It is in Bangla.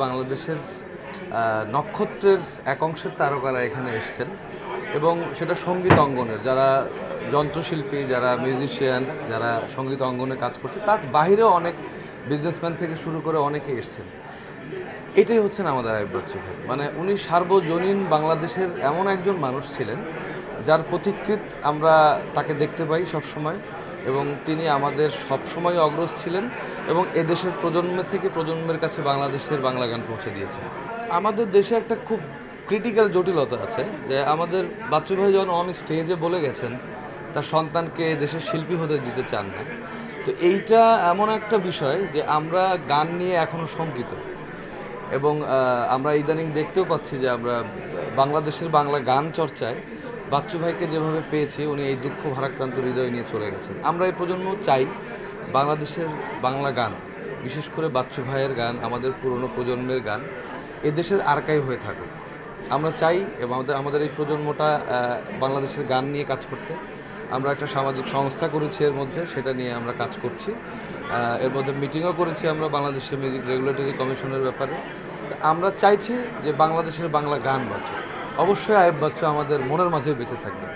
বাংলাদেশের নক্ষত্রের এক অংশের তারকারা এখানে এসেছেন এবং সেটা সঙ্গীত অঙ্গনের যারা যন্ত্রশিল্পী, যারা মিউজিশিয়ানস, যারা সঙ্গীত অঙ্গনে কাজ করছে, তার বাহিরেও অনেক বিজনেসম্যান থেকে শুরু করে অনেকে এসেছেন। এটাই হচ্ছেন আমাদের আইয়ুব বাচ্চু ভাই। মানে উনি সার্বজনীন বাংলাদেশের এমন একজন মানুষ ছিলেন যার পথিকৃৎ আমরা তাকে দেখতে পাই সবসময়, এবং তিনি আমাদের সবসময় অগ্রজ ছিলেন এবং এদেশের প্রজন্ম থেকে প্রজন্মের কাছে বাংলাদেশের বাংলা গান পৌঁছে দিয়েছেন। আমাদের দেশে একটা খুব ক্রিটিক্যাল জটিলতা আছে যে আমাদের বাচ্চু ভাই যখন অন স্টেজে বলে গেছেন তার সন্তানকে দেশের শিল্পী হতে দিতে চান না, তো এইটা এমন একটা বিষয় যে আমরা গান নিয়ে এখনও শঙ্কিত। এবং আমরা ইদানিং দেখতেও পাচ্ছি যে আমরা বাংলাদেশের বাংলা গান চর্চায় বাচ্চু ভাইকে যেভাবে পেয়েছি, উনি এই দুঃখ ভারাক্রান্ত হৃদয় নিয়ে চলে গেছেন। আমরা এই প্রজন্ম চাই বাংলাদেশের বাংলা গান, বিশেষ করে বাচ্চু ভাইয়ের গান, আমাদের পুরনো প্রজন্মের গান এদেশের আর্কাইভ হয়ে থাকুক। আমরা চাই এবং আমাদের এই প্রজন্মটা বাংলাদেশের গান নিয়ে কাজ করতে। আমরা একটা সামাজিক সংস্থা করেছি এর মধ্যে, সেটা নিয়ে আমরা কাজ করছি। এর মধ্যে মিটিংও করেছি আমরা বাংলাদেশের মিউজিক রেগুলেটরি কমিশনের ব্যাপারে। তো আমরা চাইছি যে বাংলাদেশের বাংলা গান বাঁচুক। অবশ্যই আইয়ুব বাচ্চু আমাদের মনের মাঝে বেঁচে থাকবে।